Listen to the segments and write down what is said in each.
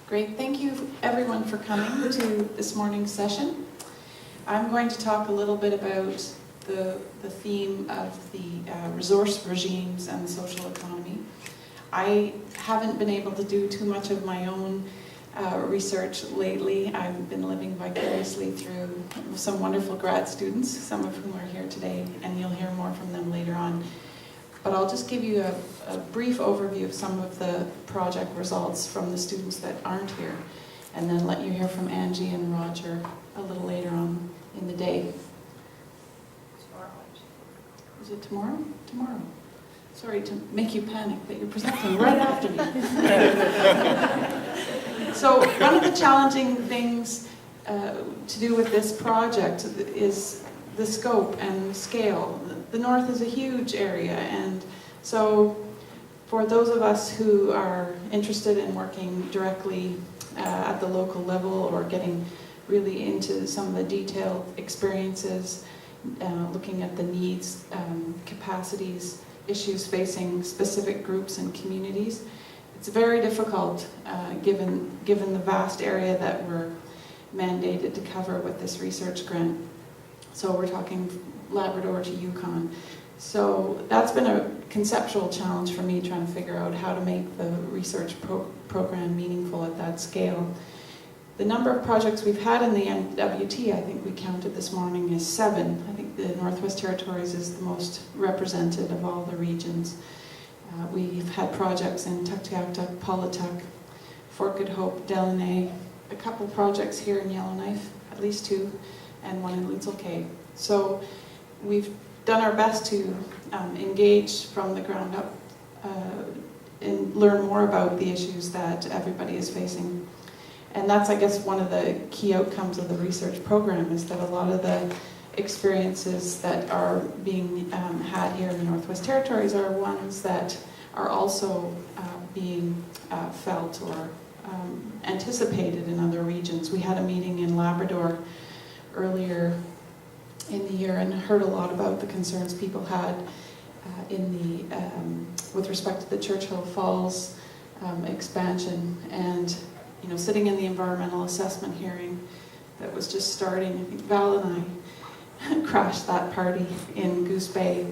Great, thank you everyone for coming to this morning's session. I'm going to talk a little bit about the theme of the resource regimes and the social economy. I haven't been able to do too much of my own research lately. I've been living vicariously through some wonderful grad students, some of whom are here today, and you'll hear more from them later on. But I'll just give you a brief overview of some of the project results from the students that aren't here, and then let you hear from Angie and Roger a little later on in the day. Is it tomorrow? Tomorrow. Sorry to make you panic, but you're presenting right after me. So one of the challenging things to do with this project is the scope and scale. The North is a huge area, and so for those of us who are interested in working directly at the local level or getting really into some of the detailed experiences, looking at the needs, capacities, issues facing specific groups and communities, it's very difficult given the vast area that we're mandated to cover with this research grant. So we're talking Labrador to Yukon. So that's been a conceptual challenge for me, trying to figure out how to make the research program meaningful at that scale. The number of projects we've had in the NWT, I think we counted this morning, is 7. I think the Northwest Territories is the most represented of all the regions. We've had projects in Tuktoyaktuk, Paulatuk, Fort Good Hope, Delaney, a couple projects here in Yellowknife, at least 2, and one in Lutzel Cay. So we've done our best to engage from the ground up and learn more about the issues that everybody is facing. And that's, I guess, one of the key outcomes of the research program, is that a lot of the experiences that are being had here in the Northwest Territories are ones that are also being felt or anticipated in other regions. We had a meeting in Labrador earlier in the year and heard a lot about the concerns people had with respect to the Churchill Falls expansion, and sitting in the environmental assessment hearing that was just starting. I think Val and I crashed that party in Goose Bay,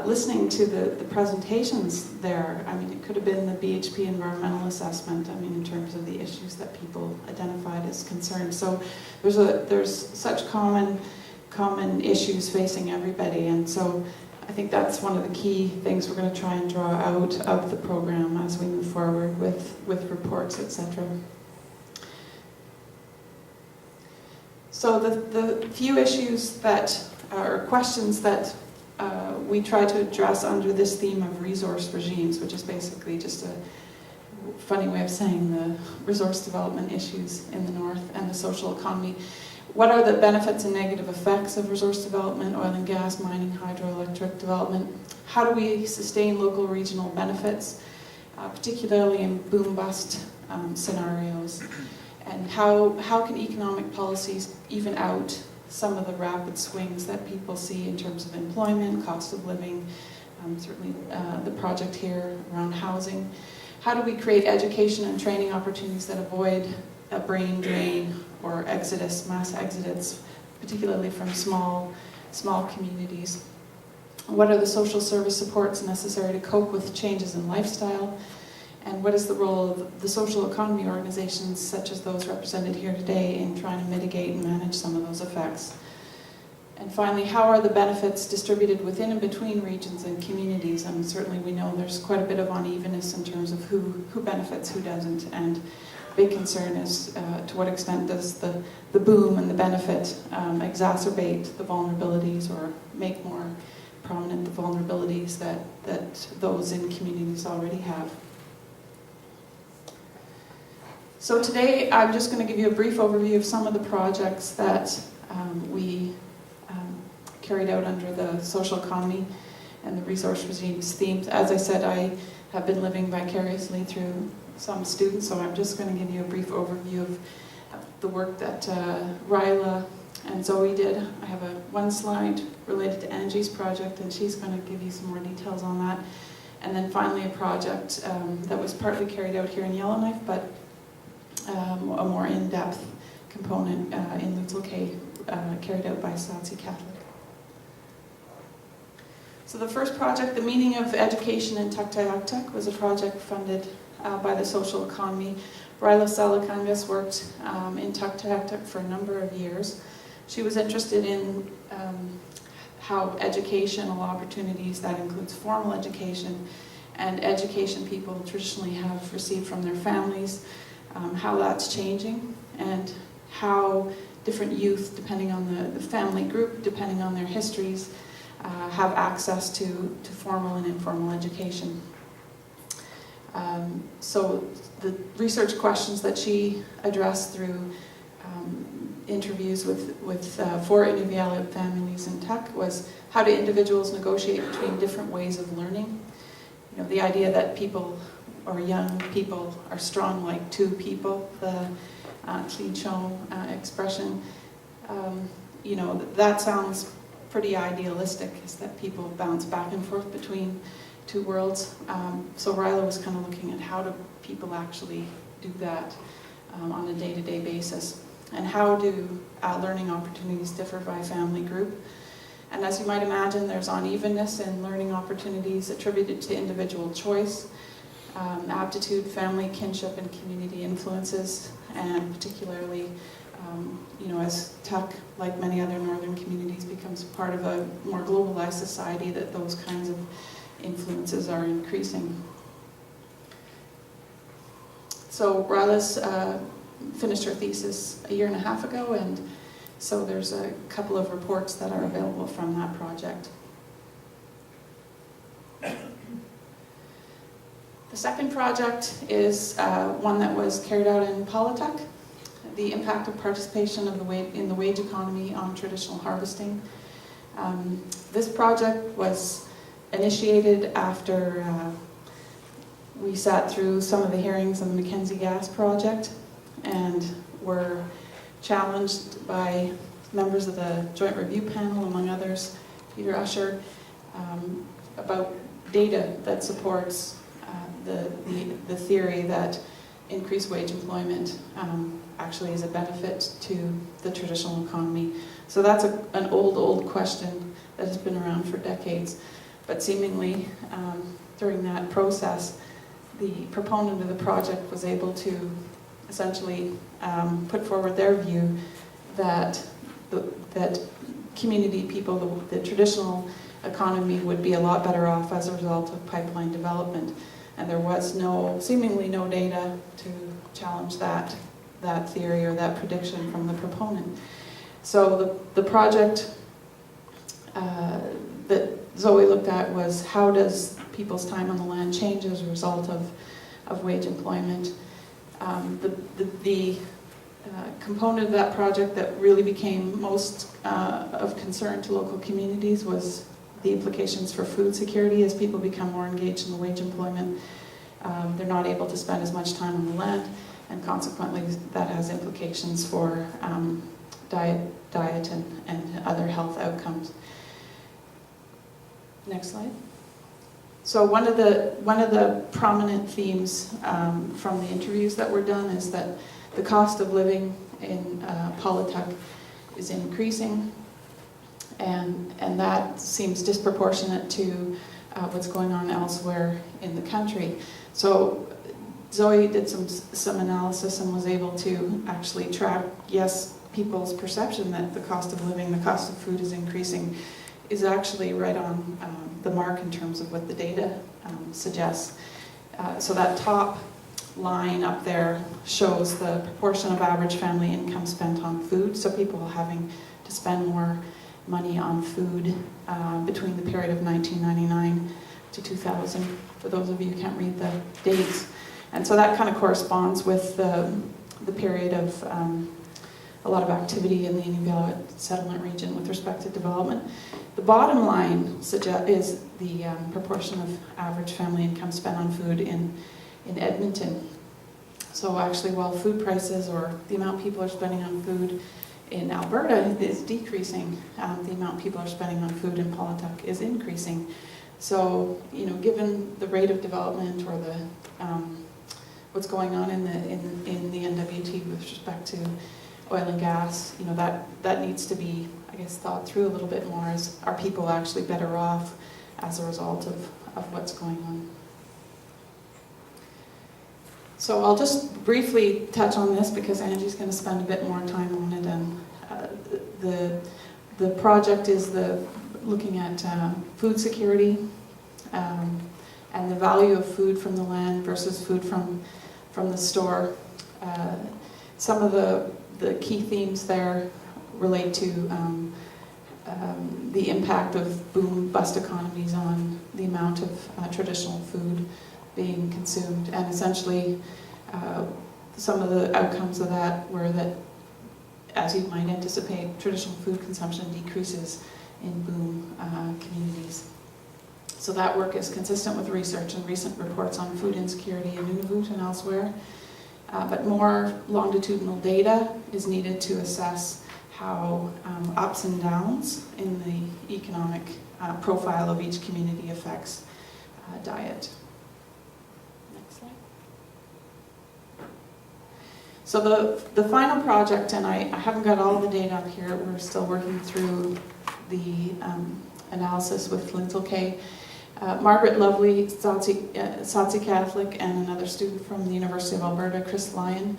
listening to the presentations there. I mean, it could have been the BHP environmental assessment, I mean, in terms of the issues that people identified as concerns. So there's such common issues facing everybody, and so I think that's one of the key things we're going to try and draw out of the program as we move forward with reports, etc. So the few issues that, or questions that we try to address under this theme of resource regimes, which is basically just a funny way of saying the resource development issues in the North and the social economy. What are the benefits and negative effects of resource development, oil and gas, mining, hydroelectric development? How do we sustain local regional benefits, particularly in boom-bust scenarios? And how can economic policies even out some of the rapid swings that people see in terms of employment, cost of living, certainly the project here around housing? How do we create education and training opportunities that avoid a brain drain or mass exodus, particularly from small communities? What are the social service supports necessary to cope with changes in lifestyle? And what is the role of the social economy organizations, such as those represented here today, in trying to mitigate and manage some of those effects? And finally, how are the benefits distributed within and between regions and communities? And certainly we know there's quite a bit of unevenness in terms of who benefits, who doesn't, and big concern is to what extent does the boom and the benefit exacerbate the vulnerabilities or make more prominent the vulnerabilities that those in communities already have. So today I'm just going to give you a brief overview of some of the projects that we carried out under the social economy and the resource regimes themes. As I said, I have been living vicariously through some students, so I'm just going to give you a brief overview of the work that Ryla and Zoe did. I have one slide related to Angie's project, and she's going to give you some more details on that. And then finally a project that was partly carried out here in Yellowknife, but a more in-depth component in Lutzelkay carried out by Saatchi Catholic. So the first project, the Meaning of Education in Tuktoyaktuk, was a project funded by the social economy. Ryla Salakangas worked in Tuktoyaktuk for a number of years. She was interested in how educational opportunities, that includes formal education, and education people traditionally have received from their families, how that's changing, and how different youth, depending on the family group, depending on their histories, have access to formal and informal education. So the research questions that she addressed through interviews with 4 Inuvialuit families in Tuk was how do individuals negotiate between different ways of learning. You know, the idea that people or young people are strong like two people, the Tlichon expression, you know, that sounds pretty idealistic, is that people bounce back and forth between two worlds. So Ryla was kind of looking at how do people actually do that on a day-to-day basis, and how do learning opportunities differ by family group. And as you might imagine, there's unevenness in learning opportunities attributed to individual choice, aptitude, family, kinship, and community influences, and particularly you know, as Tuk, like many other northern communities, becomes part of a more globalized society, that those kinds of influences are increasing. So Ryla's finished her thesis a year and a half ago, and so there's a couple of reports that are available from that project. The second project is one that was carried out in Paulatuk, the impact of participation in the wage economy on traditional harvesting. This project was initiated after we sat through some of the hearings on the Mackenzie Gas project, and were challenged by members of the Joint Review Panel, among others, Peter Usher, about data that supports the theory that increased wage employment actually is a benefit to the traditional economy. So that's an old question that has been around for decades, but seemingly during that process, the proponent of the project was able to essentially put forward their view that that community people, the traditional economy, would be a lot better off as a result of pipeline development. And there was seemingly no data to challenge that theory or that prediction from the proponent. So the project that Zoe looked at was how does people's time on the land change as a result of wage employment. The component of that project that really became most of concern to local communities was the implications for food security. As people become more engaged in the wage employment, they're not able to spend as much time on the land, and consequently that has implications for diet and other health outcomes. Next slide. So one of the prominent themes from the interviews that were done is that the cost of living in Paulatuk is increasing, and that seems disproportionate to what's going on elsewhere in the country. So Zoe did some analysis and was able to actually track, yes, people's perception that the cost of living, the cost of food is increasing, is actually right on the mark in terms of what the data suggests. So that top line up there shows the proportion of average family income spent on food, so people having to spend more money on food between the period of 1999 to 2000, for those of you who can't read the dates. And so that kind of corresponds with the period of a lot of activity in the Inuvialuit settlement region with respect to development. The bottom line is the proportion of average family income spent on food in Edmonton. So actually, while food prices or the amount people are spending on food in Alberta is decreasing, the amount people are spending on food in Paulatuk is increasing. So, you know, given the rate of development or what's going on in the NWT with respect to oil and gas, you know, that needs to be, I guess, thought through a little bit more. Are people actually better off as a result of what's going on? So I'll just briefly touch on this because Angie's going to spend a bit more time on it. And the project is looking at food security and the value of food from the land versus food from the store. Some of the key themes there relate to the impact of boom-bust economies on the amount of traditional food being consumed, and essentially some of the outcomes of that were that, as you might anticipate, traditional food consumption decreases in boom communities. So that work is consistent with research and recent reports on food insecurity in Nunavut and elsewhere. But more longitudinal data is needed to assess how ups and downs in the economic profile of each community affects diet. Next slide. So the final project, and I haven't got all the data up here, we're still working through the analysis with Lindsay Kay. Margaret Lovely, Saatchi Catholic, and another student from the University of Alberta, Chris Lyon,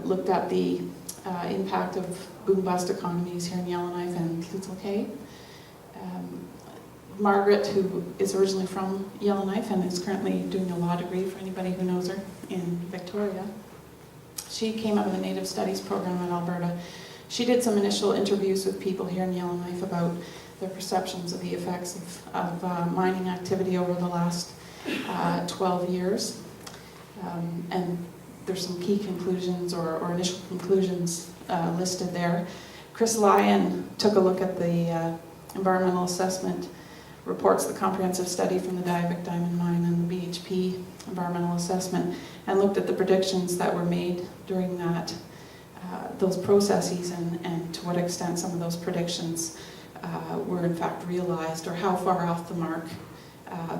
looked at the impact of boom-bust economies here in Yellowknife and Lindsay Kay. Margaret, who is originally from Yellowknife and is currently doing a law degree, for anybody who knows her, in Victoria, she came out of the Native Studies program at Alberta. She did some initial interviews with people here in Yellowknife about their perceptions of the effects of mining activity over the last 12 years. And there's some key conclusions or initial conclusions listed there. Chris Lyon took a look at the environmental assessment reports, the comprehensive study from the Diavik Diamond Mine and the BHP environmental assessment, and looked at the predictions that were made during that those processes and to what extent some of those predictions were in fact realized, or how far off the mark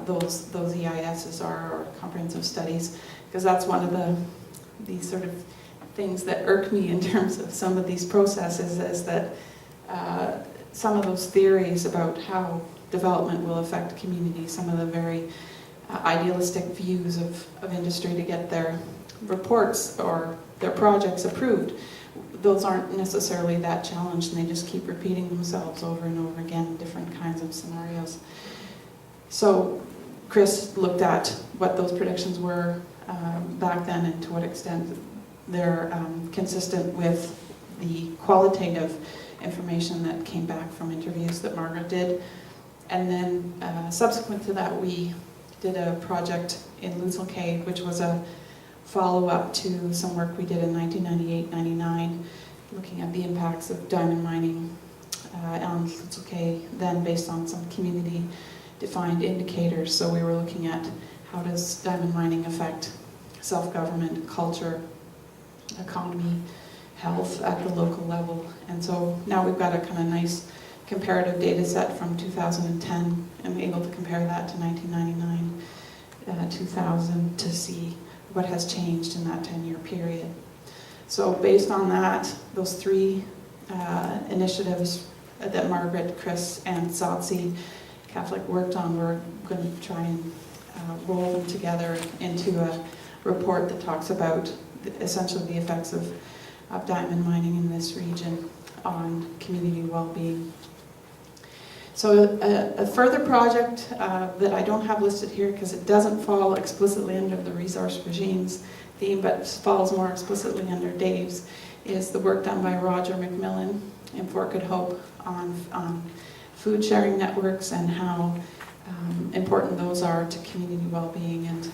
those EISs are, or comprehensive studies, because that's one of these sort of things that irk me in terms of some of these processes, is that some of those theories about how development will affect communities, some of the very idealistic views of industry to get their reports or their projects approved, those aren't necessarily that challenged, and they just keep repeating themselves over and over again in different kinds of scenarios. So Chris looked at what those predictions were back then and to what extent they're consistent with the qualitative information that came back from interviews that Margaret did. And then subsequent to that, we did a project in Lindsay Kay, which was a follow-up to some work we did in 1998-99, looking at the impacts of diamond mining on Lindsay Kay, then based on some community-defined indicators. So we were looking at how does diamond mining affect self-government, culture, economy, health at the local level. And so now we've got a kind of nice comparative data set from 2010, and we're able to compare that to 1999, 2000, to see what has changed in that 10-year period. So based on that, those three initiatives that Margaret, Chris, and Saatchi Catholic worked on, we're going to try and roll them together into a report that talks about essentially the effects of diamond mining in this region on community well-being. So a further project that I don't have listed here because it doesn't fall explicitly under the resource regimes theme, but falls more explicitly under Dave's, is the work done by Roger McMillan in Fort Good Hope on food sharing networks and how important those are to community well-being. And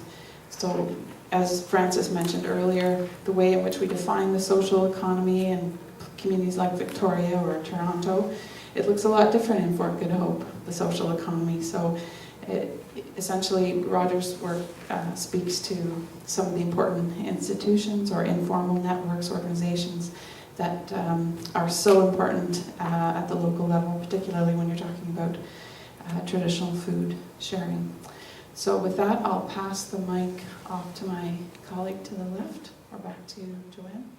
so, as Francis mentioned earlier, the way in which we define the social economy in communities like Victoria or Toronto, it looks a lot different in Fort Good Hope, the social economy. So essentially, Roger's work speaks to some of the important institutions or informal networks, organizations that are so important at the local level, particularly when you're talking about traditional food sharing. So with that, I'll pass the mic off to my colleague to the left, or back to Joanne.